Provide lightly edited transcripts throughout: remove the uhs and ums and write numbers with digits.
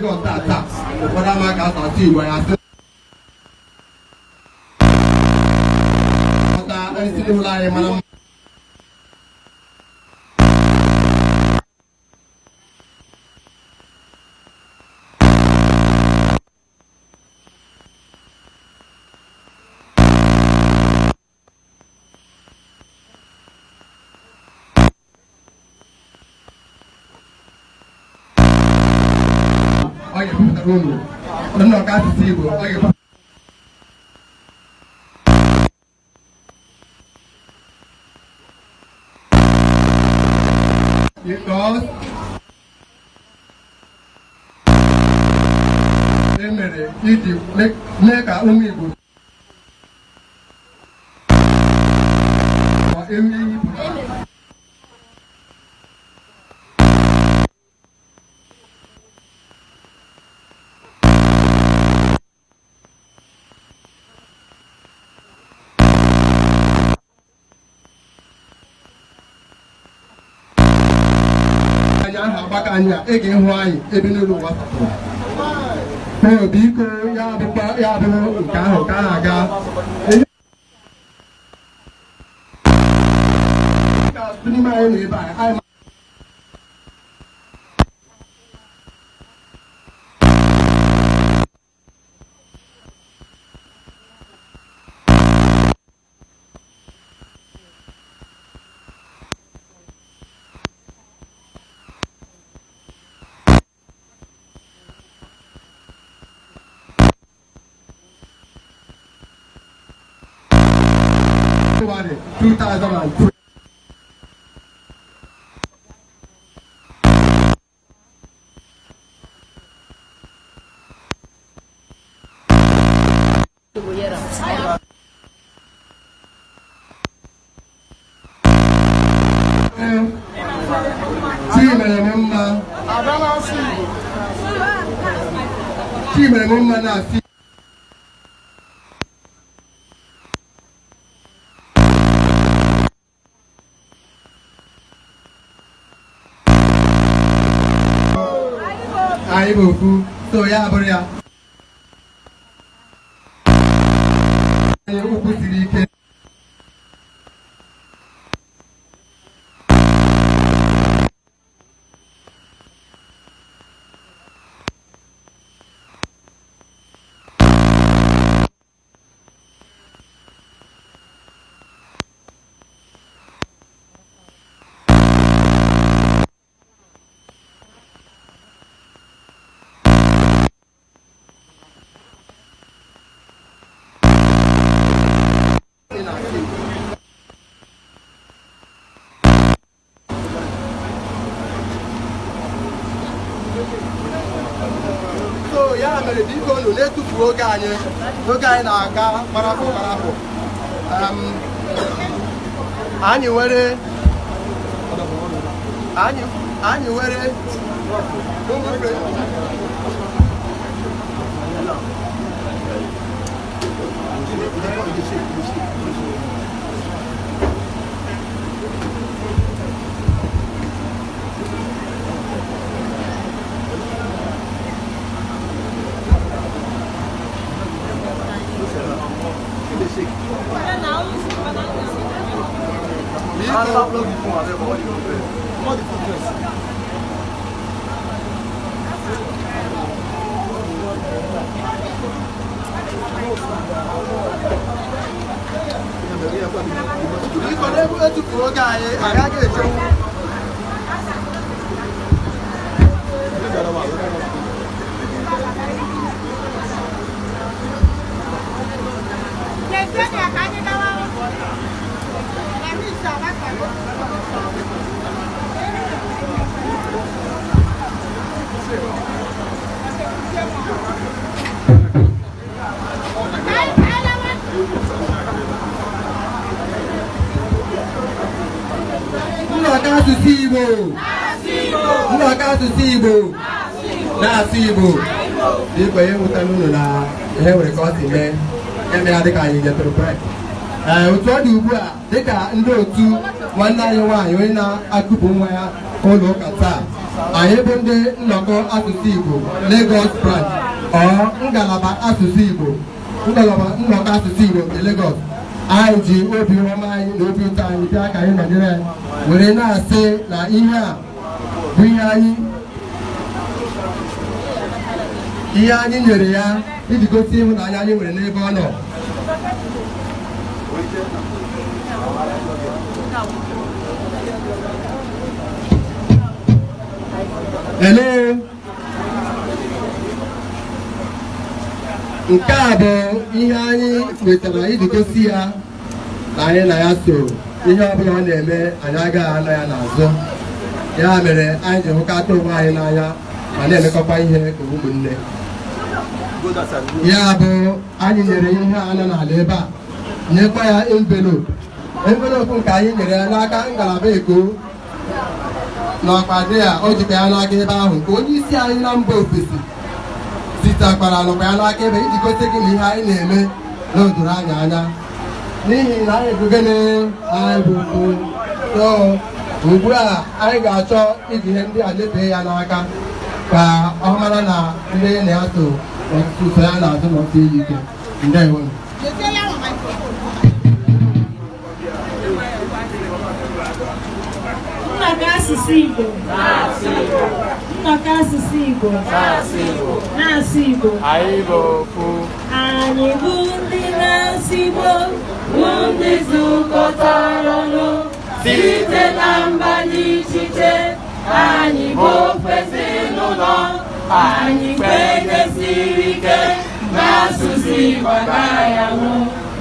Lagos tata ụfọdụ ama ka asatụ Igbo ya sị ọta ezinụlọ anyị mara mma Romo, não no caso Sibo, olha. Because emere iji mee ka ụmụ Igbo eme Igbo Bakanya, again, why, even though what no, because Yabu, Kanaga, I'm February 2002. Aibu, so ya beria. Ubu sirike. So ya mere biko unu na-etufu oge anyị na-aga marapụ anyị were Nasibu. Di kwa ye utanunu na hewe kosi me. Eme adika yi jetro pre. Otu odi ugbu a dịka ndị otu nwanne anyị nwaanyị onye na-akụpụ nwa ya ụlọ ụka taa anyị bụ ndị nnọkọ asụsụ Igbo Lagos branch ọ ngalaba asụsụ Igbo ngalaba nnọkọ asụsụ Igbo nke Lagos anyị ji obi ọma anyị na obi ụtọ anyị bịa ka anyị nọnyere were na-asị na ihe a bụ ihe anyị nyere ya iji gosi ịhụnanya anyị nwere n'ebe ọ nọ. Hello. Nke a bụ ihe anyị wetara iji gosi ya na anyị na ya so ihe ọ bụla ọ na-eme anyị agaghị anọ ya n'azụ. Ya mere anyị ji hụkata onwe anyị n'anya ma na-emekọkwa ihe ka ụmụnne. Ya bụ anyị nyere ihe a nọ n'ala ebe a nyekwa ya envelopu nke anyị nyere ya n'aka ngalaba Eko n'ọkwa dị ya o jikwa ya n'aka ebe ahụ nke onye isi anyị na mba ofesi zitakwara nọkwa ya n'aka ebe iji gosi gị na ihe anyị na-eme n'odoro anyị anya n'ihi na anyị bụ gịnị anyị bụ ugbu a anyị ga-achọ iji ihe ndị a nyefee ya n'aka ka ọ mara na ndị na ya so ọtụtụ ya na-azụ n'ọtụ iyi ike. Ndewo. Nnọkọ asụsụ Igbo nnọkọ asụsụ Igbo na-asụ Igbo anyị bụ ndị na-asụ Igbo bụ ndị zukọtara ọnụ site na mba dị iche iche anyị bụ ofe ezinụlọ anyị kwenyesiri ike n'asụsụ Igbo agaghị anwụ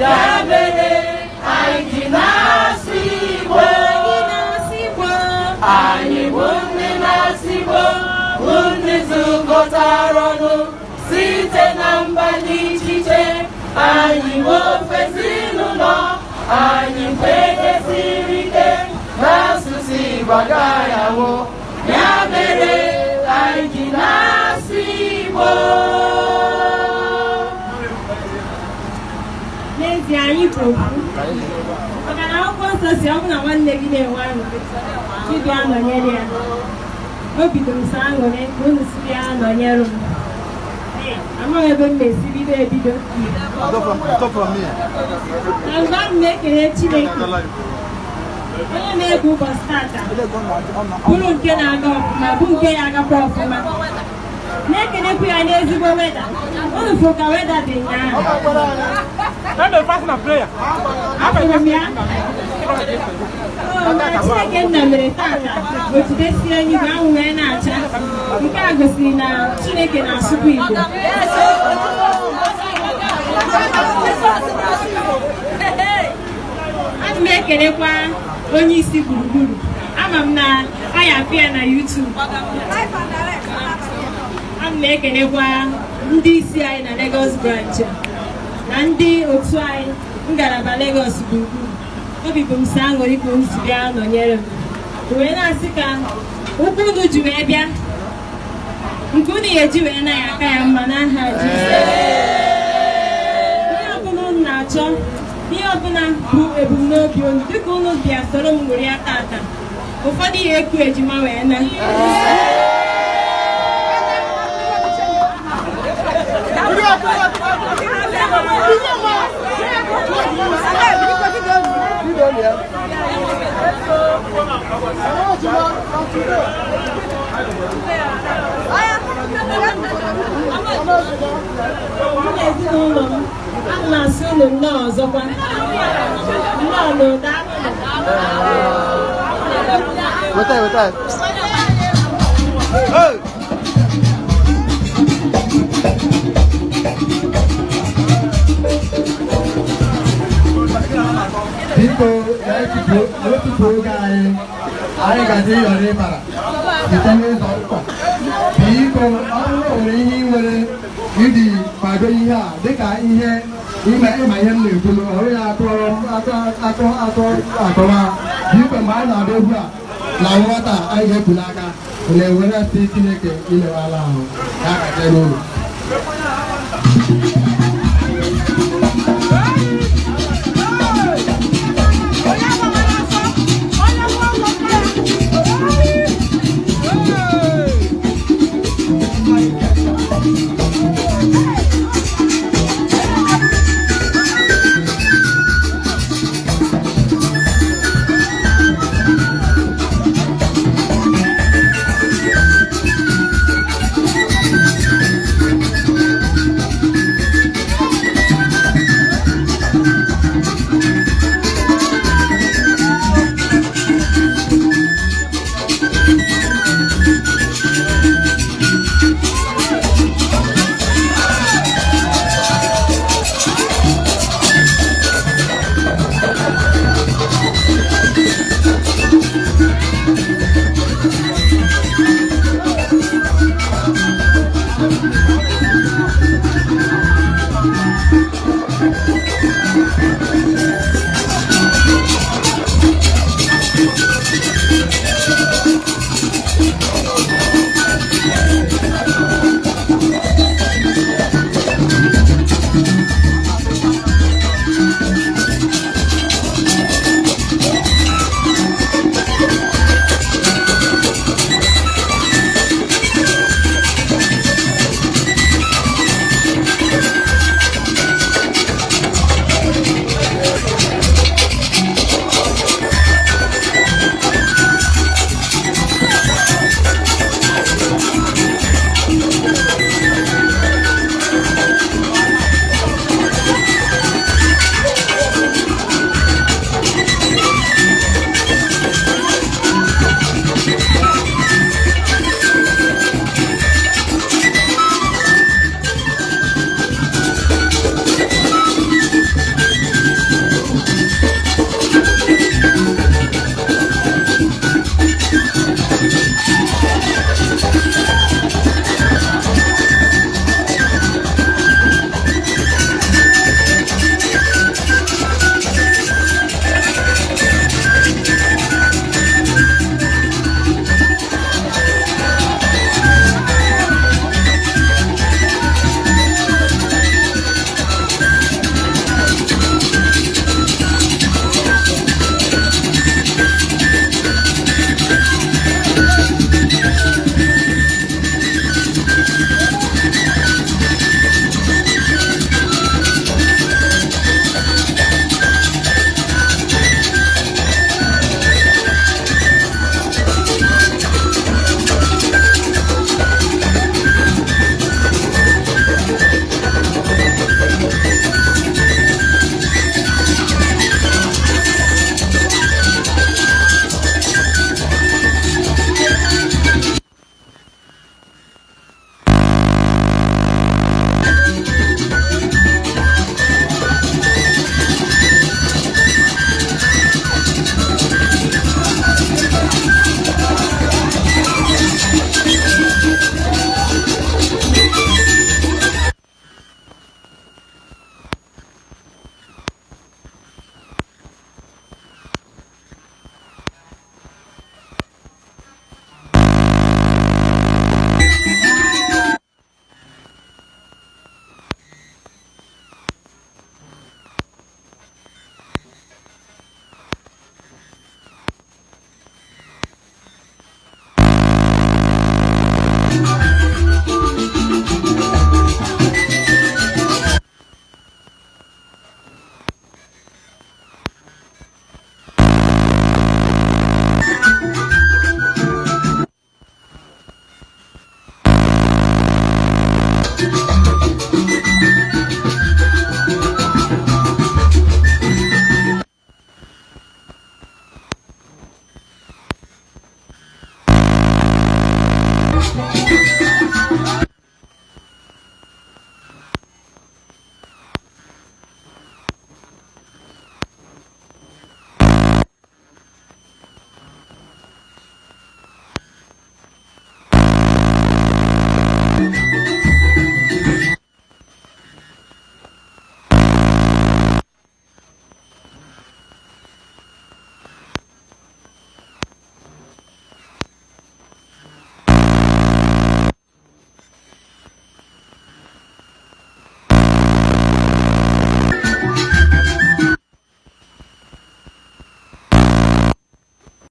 dabere anyị ji na-asụ Igbo anyị bụ ndị na-asụ Igbo bụ ndị zukọtara ọnụ site na mba dị iche iche anyị bụ ofe ezinụlọ anyị kwenyesiri ike n'asụsụ Igbo agaghị anwụ ya mere anyị ji na-asụ Igbo. N'ezie anyị bụ maka na akwụkwọ nsọ si ọ bụ na nwanne gị na-enwe aṅụrị Chidu anọnyere ya o bidoro so aṅụrị ka unu siri ya anọnyere m amaghị ebe m na-esi ebido na mgbe ahụ na-ekele Chineke onye na-ege ụbọchị tata bụrụ nke na-aga ọfụma bụ nke ya agakwa ọfụma na-ekelekwu ya n'ezigbo weda unu fụ ka weda dị ụnyaahụ afụrụ m ya na Chineke nna mere tata otu desie eluigwe anwụ wee na-acha nke a gosiri na Chineke na-asụkwa Igbo. Ana m ekelekwa onye isi gburugburu ama m na anyị afụ ya na YouTube. Ana m ekelekwa ndị isi anyị na Lagos branch na ndị otu anyị ngalaba Lagos gburugburu. Obi bụ m si aṅụrị ka unu si bịa nọnyere m wee na-asị ka ụkwụ unu ji wee bịa nke unu ga-eji wee na ya aka ya mma n'aha Jizọs. Ihe ọbụla unu na-achọ ihe ọbụla bụ ebumnobi unu dịka unu bịa soro m ṅụrị ya tata ụfọdụ ihe eku ejima wee na ezinụlọ m ana m asị unu nnọọ ọzọkwa nnọọ n'ụda biko n'otutu oge anyị gaji ịyọrọ ịbara site n'ụzọ nkwa biko ọ bụrụ nwere ihe ị nwere iji kwado ihe a dịka ihe ịma ihe m na-ekwu na ọrụ ya atọwa biko mgbe anyị na-abịa egwu a na nghọta anyị ga-ekwu n'aka na-ewere si Chineke imewala ahụ ya gaje n'ụlọ